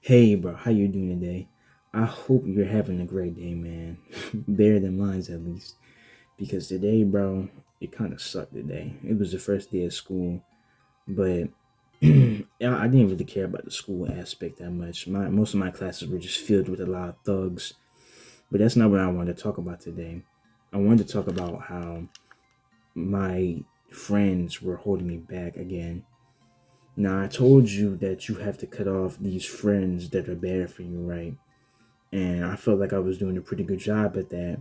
Hey, bro, how you doing today? I hope you're having a great day, man. Better than mine's at least. Because today, bro, it kind of sucked today. It was the first day of school, but I didn't really care about the school aspect that much. Most of my classes were just filled with a lot of thugs. But that's not what I wanted to talk about today. I wanted to talk about how my friends were holding me back again. Now, I told you that you have to cut off these friends that are bad for you, right? And I felt like I was doing a pretty good job at that,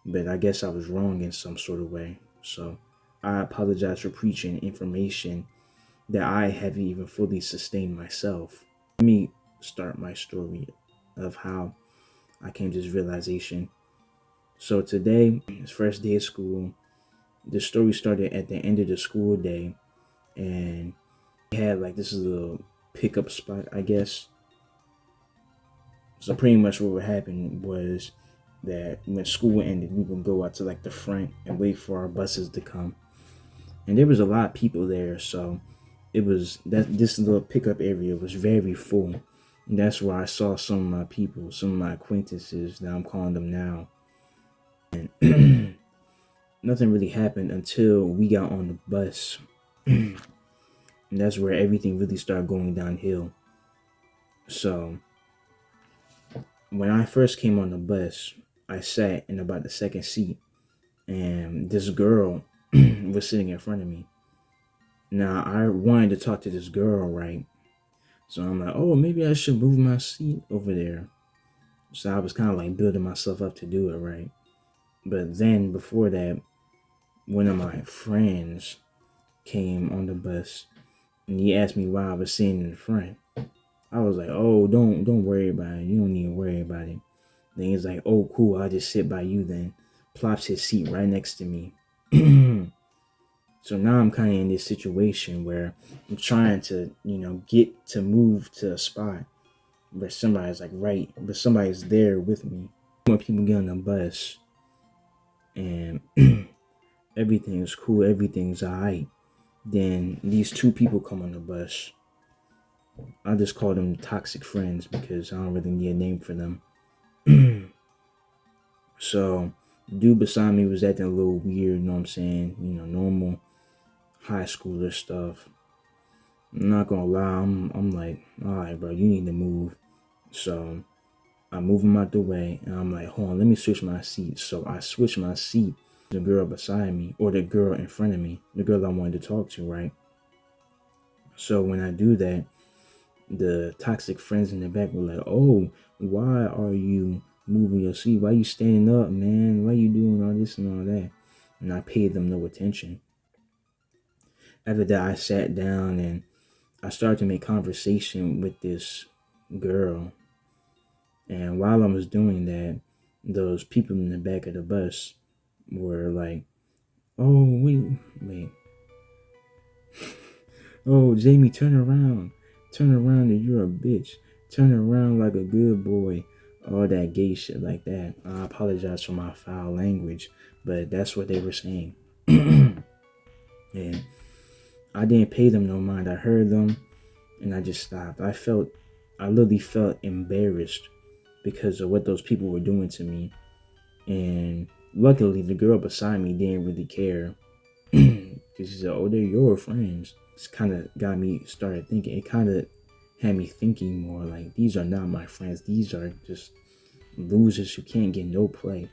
but I guess I was wrong in some sort of way. So I apologize for preaching information that I haven't even fully sustained myself. Let me start my story of how I came to this realization. So today, it's first day of school. The story started at the end of the school day, and we had like this little pickup spot, I guess. So pretty much what would happen was that when school ended, we would go out to like the front and wait for our buses to come. And there was a lot of people there, so it was that this little pickup area was very full. And that's where I saw some of my people, some of my acquaintances that I'm calling them now. And nothing really happened until we got on the bus. And that's where everything really started going downhill. So when I first came on the bus, I sat in about the second seat, and this girl was sitting in front of me. Now I wanted to talk to this girl, right? So I'm like, oh, maybe I should move my seat over there. So I was kind of like building myself up to do it, right? But then before that, one of my friends came on the bus and he asked me why I was sitting in the front. I was like, oh, don't worry about it. You don't need to worry about it. Then he's like, oh, cool. I'll just sit by you then. Plops his seat right next to me. So now I'm kind of in this situation where I'm trying to, get to move to a spot where somebody's like right, but somebody's there with me. When people get on the bus and everything's cool, everything's alright, then these two people come on the bus. I just call them toxic friends because I don't really need a name for them. So the dude beside me was acting a little weird, you know what I'm saying? Normal high schooler stuff. I'm not gonna lie, I'm like, all right, bro, you need to move. So I move him out the way, and I'm like, hold on, let me switch my seat. So I switch my seat to the girl beside me, or the girl in front of me, the girl I wanted to talk to, right? So when I do that, the toxic friends in the back were like, oh, why are you moving your seat? Why you standing up, man? Why you doing all this and all that? And I paid them no attention. After that, I sat down and I started to make conversation with this girl. And while I was doing that, those people in the back of the bus were like, oh, wait. Oh, Jamie, turn around. Turn around and you're a bitch. Turn around like a good boy. All that gay shit like that. I apologize for my foul language, but that's what they were saying. And I didn't pay them no mind. I heard them and I just stopped. I literally felt embarrassed because of what those people were doing to me. And luckily, the girl beside me didn't really care because she said, oh, they're your friends. It's kind of got me started thinking. It kind of had me thinking more like, these are not my friends. These are just losers who can't get no play.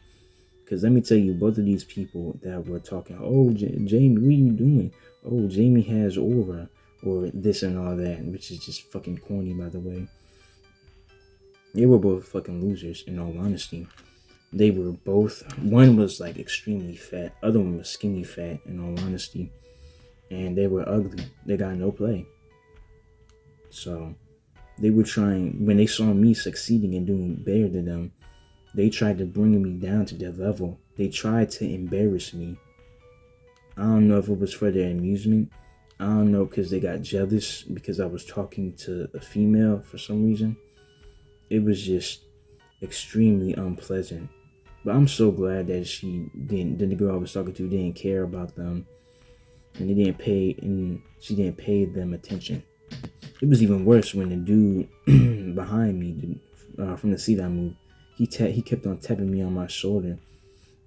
Because let me tell you, both of these people that were talking, oh, Jamie, what are you doing? Oh, Jamie has aura, or this and all that, which is just fucking corny, by the way. They were both fucking losers, in all honesty. They were both, one was like extremely fat, other one was skinny fat, in all honesty. And they were ugly. They got no play. So they were trying, when they saw me succeeding and doing better than them, they tried to bring me down to their level. They tried to embarrass me. I don't know if it was for their amusement. I don't know, because they got jealous because I was talking to a female for some reason. It was just extremely unpleasant. But I'm so glad that the girl I was talking to didn't care about them, and she didn't pay them attention. It was even worse when the dude behind me, from the seat I moved, he kept on tapping me on my shoulder,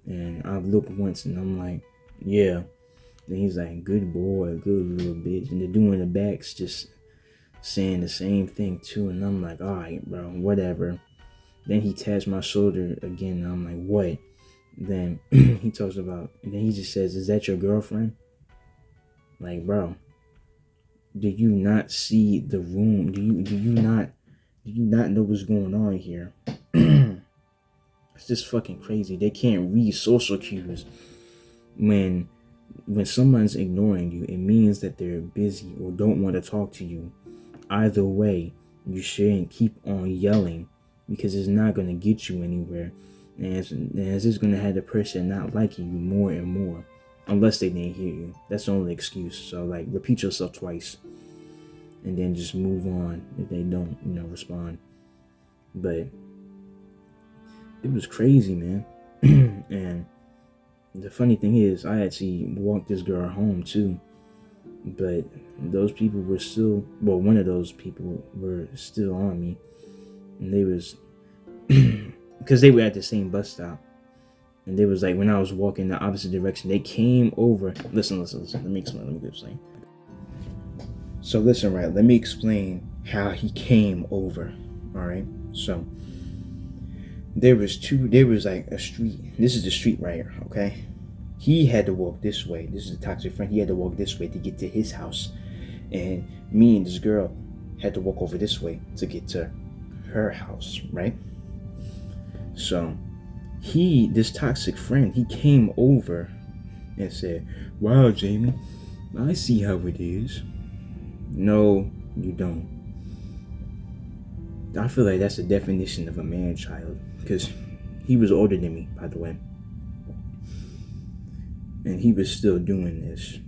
and I looked once, and I'm like, yeah. Then he's like, good boy, good little bitch. And the dude in the back's just saying the same thing too, and I'm like, all right, bro, whatever. Then he taps my shoulder again, and I'm like, what? Then he talks about, and then he just says, is that your girlfriend? Like, bro, do you not see the room? Do you not know what's going on here? It's just fucking crazy. They can't read social cues. When someone's ignoring you, it means that they're busy or don't want to talk to you. Either way, you shouldn't keep on yelling, because it's not going to get you anywhere. And it's just going to have the person not liking you more and more, unless they didn't hear you. That's the only excuse. So, like, repeat yourself twice, and then just move on if they don't, respond. But it was crazy, man. And the funny thing is, I actually walked this girl home too. But those people were still, well, one of those people were still on me. And they was, because they were at the same bus stop. And they was like, when I was walking the opposite direction, they came over. Listen. Let me explain. So listen, right? Let me explain how he came over. All right. So there was like a street. This is the street right here. Okay. He had to walk this way. This is a toxic friend. He had to walk this way to get to his house. And me and this girl had to walk over this way to get to her house, right? So this toxic friend, he came over and said, wow, Jamie, I see how it is. No, you don't. I feel like that's the definition of a man-child, because he was older than me, by the way. And he was still doing this.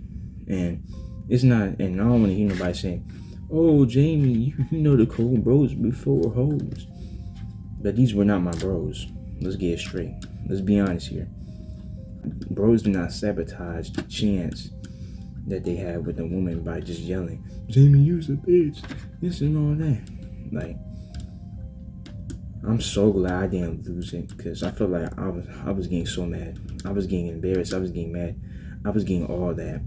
And it's not, and I don't want to hear nobody saying, oh, Jamie, you know the cold bros before hoes. But these were not my bros. Let's get it straight. Let's be honest here. Bros do not sabotage the chance that they have with a woman by just yelling, Jamie, you's a bitch, this and all that. Like, I'm so glad I didn't lose it, because I felt like I was getting so mad. I was getting embarrassed. I was getting mad. I was getting all that.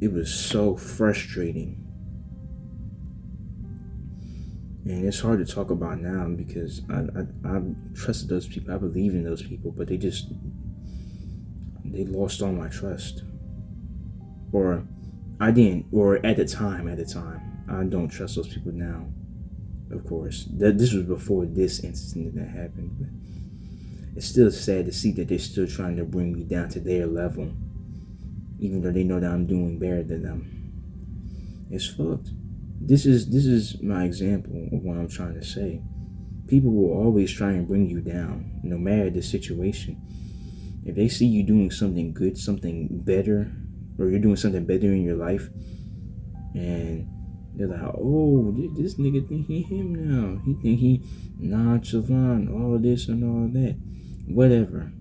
It was so frustrating. And it's hard to talk about now, because I trusted those people. I believed in those people, but they lost all my trust. Or I didn't, or at the time, I don't trust those people now. Of course, this was before this incident that happened, but it's still sad to see that they're still trying to bring me down to their level, even though they know that I'm doing better than them. It's fucked. This is my example of what I'm trying to say. People will always try and bring you down, no matter the situation. If they see you doing something good, something better, or you're doing something better in your life, and they're like, oh, this nigga think he him now. He think he nonchalant, all this and all that. Whatever.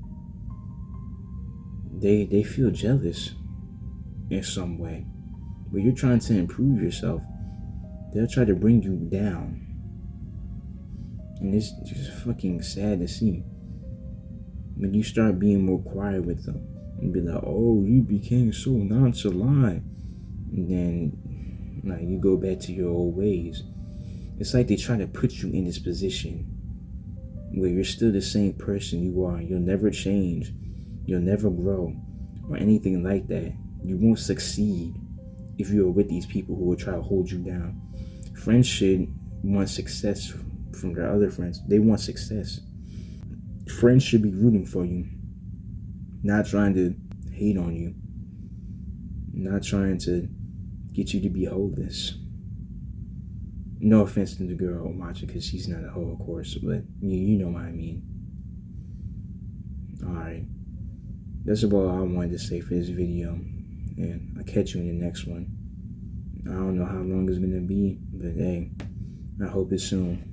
They feel jealous in some way. But you're trying to improve yourself, they'll try to bring you down. And it's just fucking sad to see. When you start being more quiet with them and be like, oh, you became so nonchalant. And then like you go back to your old ways. It's like they try to put you in this position where you're still the same person you are. You'll never change. You'll never grow or anything like that. You won't succeed if you are with these people who will try to hold you down. Friends should want success from their other friends. They want success. Friends should be rooting for you, not trying to hate on you, not trying to get you to be homeless. No offense to the girl watching, because she's not a hoe, of course, but you know what I mean. Alright, that's about all I wanted to say for this video, and I'll catch you in the next one. I don't know how long it's gonna be, but hey, I hope it's soon.